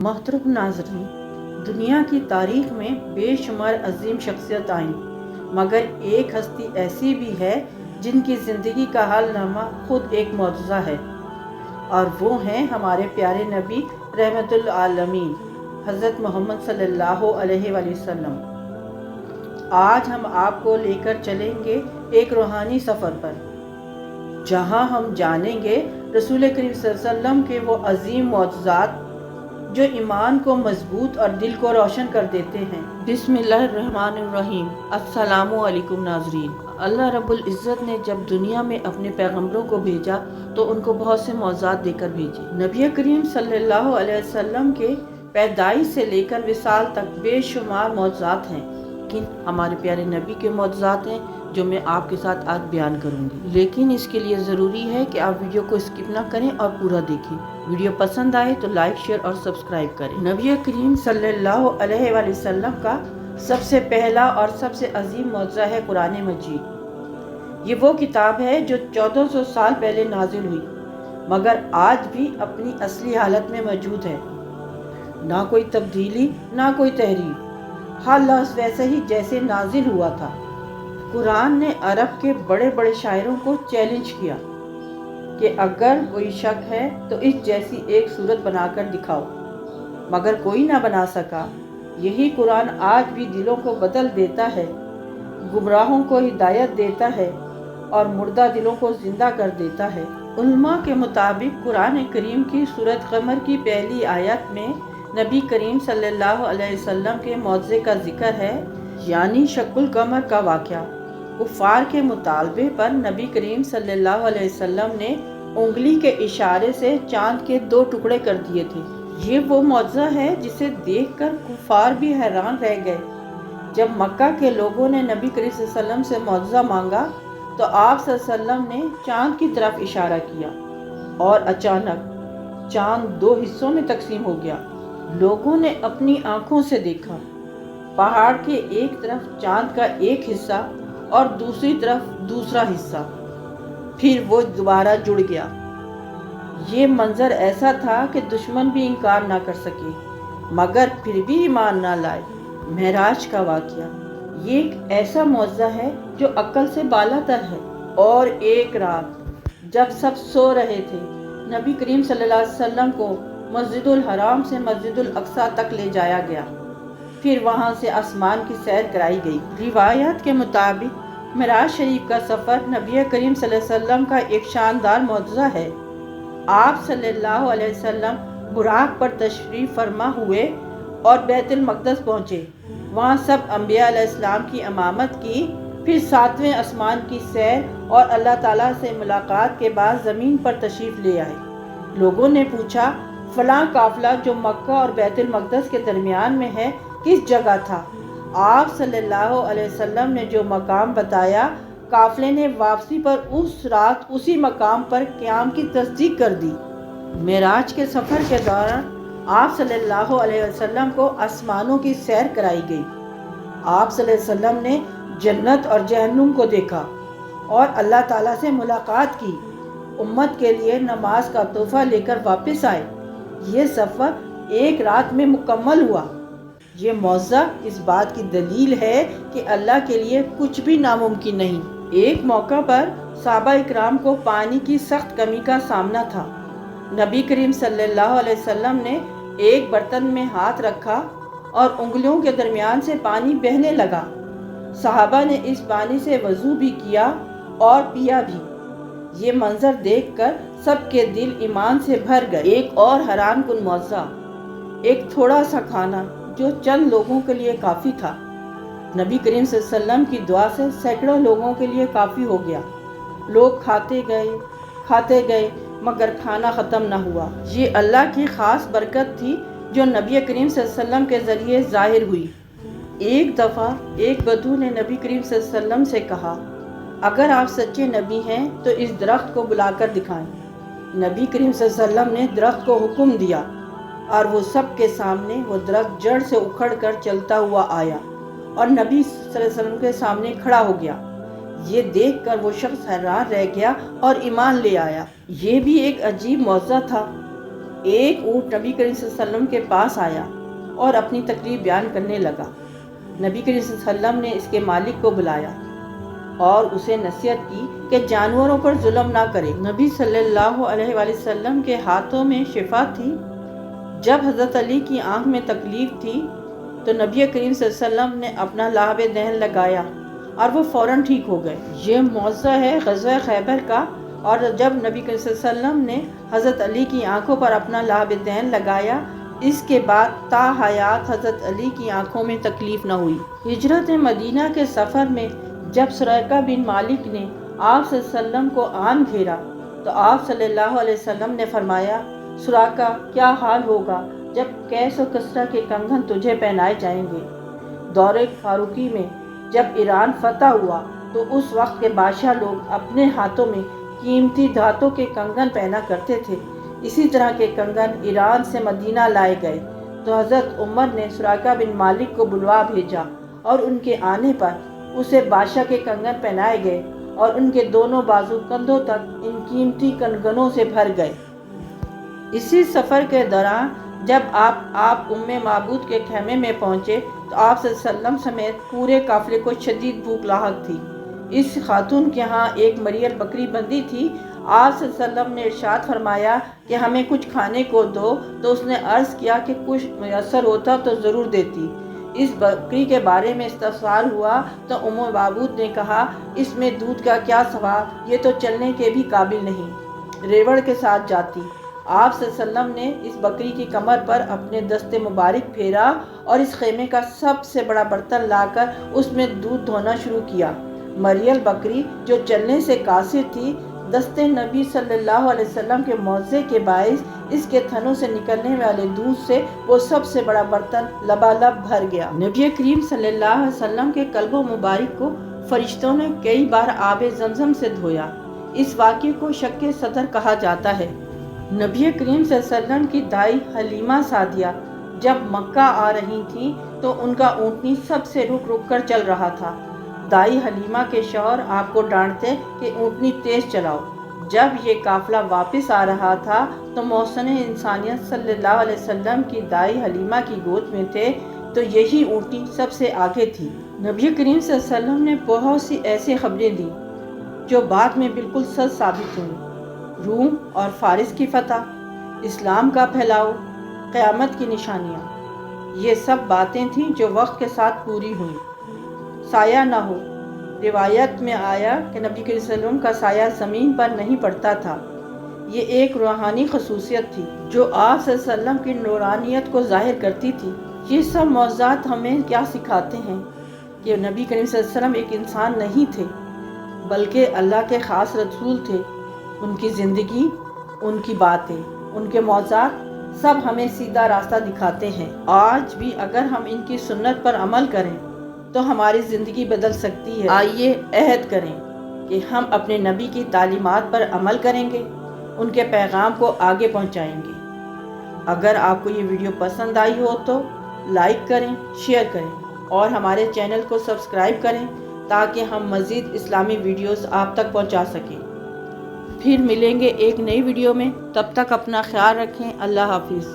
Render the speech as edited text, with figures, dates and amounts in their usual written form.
محترم ناظرین، دنیا کی تاریخ میں بے شمار عظیم شخصیت آئیں، مگر ایک ہستی ایسی بھی ہے جن کی زندگی کا حال نامہ خود ایک معجزہ ہے، اور وہ ہیں ہمارے پیارے نبی رحمت العالمین حضرت محمد صلی اللہ علیہ وآلہ وسلم۔ آج ہم آپ کو لے کر چلیں گے ایک روحانی سفر پر، جہاں ہم جانیں گے رسول کریم صلی اللہ علیہ وسلم کے وہ عظیم معجزات جو ایمان کو مضبوط اور دل کو روشن کر دیتے ہیں۔ بسم اللہ الرحمن الرحیم۔ السلام علیکم ناظرین۔ اللہ رب العزت نے جب دنیا میں اپنے پیغمبروں کو بھیجا تو ان کو بہت سے معجزات دے کر بھیجے۔ نبی کریم صلی اللہ علیہ وسلم کے پیدائش سے لے کر وصال تک بے شمار معجزات ہیں، لیکن ہمارے پیارے نبی کے معجزات ہیں جو میں آپ کے ساتھ آج بیان کروں گی، لیکن اس کے لیے ضروری ہے کہ آپ ویڈیو کو اسکپ نہ کریں اور پورا دیکھیں۔ ویڈیو پسند آئے تو لائک، شیئر اور سبسکرائب کریں۔ نبی کریم صلی اللہ علیہ وآلہ وسلم کا سب سے پہلا اور سب سے عظیم معجزہ ہے قرآن مجید۔ یہ وہ کتاب ہے جو 1400 سال پہلے نازل ہوئی، مگر آج بھی اپنی اصلی حالت میں موجود ہے۔ نہ کوئی تبدیلی، نہ کوئی تحریف، ہر لفظ ویسے ہی جیسے نازل ہوا تھا۔ قرآن نے عرب کے بڑے بڑے شاعروں کو چیلنج کیا کہ اگر کوئی شک ہے تو اس جیسی ایک صورت بنا کر دکھاؤ، مگر کوئی نہ بنا سکا۔ یہی قرآن آج بھی دلوں کو بدل دیتا ہے، گمراہوں کو ہدایت دیتا ہے اور مردہ دلوں کو زندہ کر دیتا ہے۔ علماء کے مطابق قرآن کریم کی سورۃ قمر کی پہلی آیت میں نبی کریم صلی اللہ علیہ وسلم کے معجزے کا ذکر ہے، یعنی شق القمر کا واقعہ۔ کفار کے مطالبے پر نبی کریم صلی اللہ علیہ وسلم نے انگلی کے اشارے سے چاند کے 2 ٹکڑے کر دیے تھے۔ یہ وہ معجزہ ہے جسے دیکھ کر کفار بھی حیران رہ گئے۔ جب مکہ کے لوگوں نے نبی کریم صلی اللہ علیہ وسلم سے معجزہ مانگا تو آپ صلی اللہ علیہ وسلم نے چاند کی طرف اشارہ کیا اور اچانک چاند 2 حصوں میں تقسیم ہو گیا۔ لوگوں نے اپنی آنکھوں سے دیکھا، پہاڑ کے ایک طرف چاند کا ایک حصہ اور دوسری طرف دوسرا حصہ، پھر وہ دوبارہ جڑ گیا۔ یہ منظر ایسا تھا کہ دشمن بھی انکار نہ کر سکے، مگر پھر بھی ایمان نہ لائے۔ معراج کا واقعہ یہ ایک ایسا معجزہ ہے جو عقل سے بالاتر ہے۔ اور ایک رات جب سب سو رہے تھے، نبی کریم صلی اللہ علیہ وسلم کو مسجد الحرام سے مسجد الاقصیٰ تک لے جایا گیا، پھر وہاں سے آسمان کی سیر کرائی گئی۔ روایات کے مطابق معراج شریف کا سفر نبی کریم صلی اللہ علیہ وسلم کا ایک شاندار معجزہ ہے۔ آپ صلی اللہ علیہ وسلم براق پر تشریف فرما ہوئے اور بیت المقدس پہنچے، وہاں سب انبیاء علیہ السلام کی امامت کی، پھر 7ویں آسمان کی سیر اور اللہ تعالیٰ سے ملاقات کے بعد زمین پر تشریف لے آئے۔ لوگوں نے پوچھا، فلاں قافلہ جو مکہ اور بیت المقدس کے درمیان میں ہے کس جگہ تھا؟ آپ صلی اللہ علیہ وسلم نے جو مقام بتایا، قافلے نے واپسی پر اس رات اسی مقام پر قیام کی تصدیق کر دی۔ معراج کے سفر کے دوران آپ صلی اللہ علیہ وسلم کو آسمانوں کی سیر کرائی گئی۔ آپ صلی اللہ علیہ وسلم نے جنت اور جہنم کو دیکھا اور اللہ تعالیٰ سے ملاقات کی، امت کے لیے نماز کا تحفہ لے کر واپس آئے۔ یہ سفر ایک رات میں مکمل ہوا۔ یہ معجزہ اس بات کی دلیل ہے کہ اللہ کے لیے کچھ بھی ناممکن نہیں۔ ایک موقع پر صحابہ اکرام کو پانی کی سخت کمی کا سامنا تھا۔ نبی کریم صلی اللہ علیہ وسلم نے ایک برتن میں ہاتھ رکھا اور انگلیوں کے درمیان سے پانی بہنے لگا۔ صحابہ نے اس پانی سے وضو بھی کیا اور پیا بھی۔ یہ منظر دیکھ کر سب کے دل ایمان سے بھر گئے۔ ایک اور حیران کن معجزہ، ایک تھوڑا سا کھانا جو چند لوگوں کے لیے کافی تھا۔ نبی کریم صلی اللہ علیہ وسلم کی دعا سے سینکڑوں لوگوں کے لیے کافی ہو گیا۔ لوگ کھاتے گئے مگر کھانا ختم نہ ہوا۔ یہ اللہ کی خاص برکت تھی جو نبی کریم صلی اللہ علیہ وسلم کے ذریعے ظاہر ہوئی۔ ایک دفعہ ایک بدو نے نبی کریم صلی اللہ علیہ وسلم سے کہا، اگر آپ سچے نبی ہیں تو اس درخت کو بلا کر دکھائیں۔ نبی کریم صلی اللہ علیہ وسلم نے درخت کو حکم دیا اور وہ سب کے سامنے وہ درخت جڑ سے اکھڑ کر چلتا ہوا آیا اور نبی صلی اللہ علیہ وسلم کے سامنے کھڑا ہو گیا۔ یہ دیکھ کر وہ شخص حیران رہ گیا اور ایمان لے آیا۔ یہ بھی ایک عجیب معجزہ تھا۔ ایک اونٹ نبی کریم صلی اللہ علیہ وسلم کے پاس آیا اور اپنی تکلیف بیان کرنے لگا۔ نبی کریم صلی اللہ علیہ وسلم نے اس کے مالک کو بلایا اور اسے نصیحت کی کہ جانوروں پر ظلم نہ کرے۔ نبی صلی اللہ علیہ وآلہ وسلم کے ہاتھوں میں شفا تھی۔ جب حضرت علی کی آنکھ میں تکلیف تھی تو نبی کریم صلی اللہ علیہ وسلم نے اپنا لعاب دہن لگایا اور وہ فوراً ٹھیک ہو گئے۔ یہ معجزہ ہے غزوہ خیبر کا، اور جب نبی کریم صلی اللہ علیہ وسلم نے حضرت علی کی آنکھوں پر اپنا لعاب دہن لگایا، اس کے بعد تا حیات حضرت علی کی آنکھوں میں تکلیف نہ ہوئی۔ ہجرت مدینہ کے سفر میں جب سریقہ بن مالک نے آپ صلی اللہ علیہ وسلم کو آن گھیرا تو آپ صلی اللہ علیہ وسلم نے فرمایا، سریقہ کیا حال ہوگا جب قیس و کسریٰ کے کنگن تجھے پہنائے جائیں گے۔ دور فاروقی میں جب ایران فتح ہوا تو اس وقت کے بادشاہ لوگ اپنے ہاتھوں میں قیمتی دھاتوں کے کنگن پہنا کرتے تھے۔ اسی طرح کے کنگن ایران سے مدینہ لائے گئے تو حضرت عمر نے سریقہ بن مالک کو بلوا بھیجا، اور ان کے آنے پر اسے بادشاہ کے کنگن پہنائے گئے اور ان کے دونوں بازو کندھوں تک ان قیمتی کنگنوں سے بھر گئے۔ اسی سفر کے دوران جب آپ معبود کے خیمے میں پہنچے تو آپ صلی اللہ علیہ وسلم سمیت پورے قافلے کو شدید بھوک لاحق تھی۔ اس خاتون کے ہاں ایک مریل بکری بندھی تھی۔ آپ صلی اللہ علیہ وسلم نے ارشاد فرمایا کہ ہمیں کچھ کھانے کو دو، تو اس نے عرض کیا کہ کچھ میسر ہوتا تو ضرور دیتی۔ اس بکری کے بارے میں استفسار ہوا تو معبود نے کہا، اس میں دودھ کا کیا سوال، یہ تو چلنے کے بھی قابل نہیں، ریوڑ کے ساتھ جاتی۔ آپ صلی اللہ علیہ وسلم نے اس بکری کی کمر پر اپنے دست مبارک پھیرا اور اس خیمے کا سب سے بڑا برتن لا کر اس میں دودھ دھونا شروع کیا۔ مریل بکری جو چلنے سے قاصر تھی، دست نبی صلی اللہ علیہ وسلم کے معجزے کے باعث اس کے تھنوں سے نکلنے والے دودھ سے وہ سب سے بڑا برتن لبالب بھر گیا۔ نبی کریم صلی اللہ علیہ وسلم کے قلب مبارک کو فرشتوں نے کئی بار آب زمزم سے دھویا۔ اس واقعے کو شق صدر کہا جاتا ہے۔ نبی کریم صلی اللہ علیہ وسلم کی دائی حلیمہ سعدیہ جب مکہ آ رہی تھیں تو ان کا اونٹنی سب سے رک رک کر چل رہا تھا۔ دائی حلیمہ کے شوہر آپ کو ڈانٹتے کہ اونٹنی تیز چلاؤ۔ جب یہ قافلہ واپس آ رہا تھا تو محسن انسانیت صلی اللہ علیہ وسلم کی دائی حلیمہ کی گود میں تھے تو یہی اونٹنی سب سے آگے تھی۔ نبی کریم صلی اللہ علیہ وسلم نے بہت سی ایسی خبریں دیں جو بعد میں بالکل سچ ثابت ہوئیں۔ روم اور فارس کی فتح، اسلام کا پھیلاؤ، قیامت کی نشانیاں، یہ سب باتیں تھیں جو وقت کے ساتھ پوری ہوئیں۔ سایہ نہ ہو، روایت میں آیا کہ نبی کریم صلی اللہ علیہ وسلم کا سایہ زمین پر نہیں پڑتا تھا۔ یہ ایک روحانی خصوصیت تھی جو آپ صلی اللہ علیہ وسلم کی نورانیت کو ظاہر کرتی تھی۔ یہ سب معجزات ہمیں کیا سکھاتے ہیں کہ نبی کریم صلی اللہ علیہ وسلم ایک انسان نہیں تھے بلکہ اللہ کے خاص رسول تھے۔ ان کی زندگی، ان کی باتیں، ان کے معجزات سب ہمیں سیدھا راستہ دکھاتے ہیں۔ آج بھی اگر ہم ان کی سنت پر عمل کریں تو ہماری زندگی بدل سکتی ہے۔ آئیے عہد کریں کہ ہم اپنے نبی کی تعلیمات پر عمل کریں گے، ان کے پیغام کو آگے پہنچائیں گے۔ اگر آپ کو یہ ویڈیو پسند آئی ہو تو لائک کریں، شیئر کریں اور ہمارے چینل کو سبسکرائب کریں تاکہ ہم مزید اسلامی ویڈیوز آپ تک پہنچا سکیں۔ پھر ملیں گے ایک نئی ویڈیو میں، تب تک اپنا خیال رکھیں۔ اللہ حافظ۔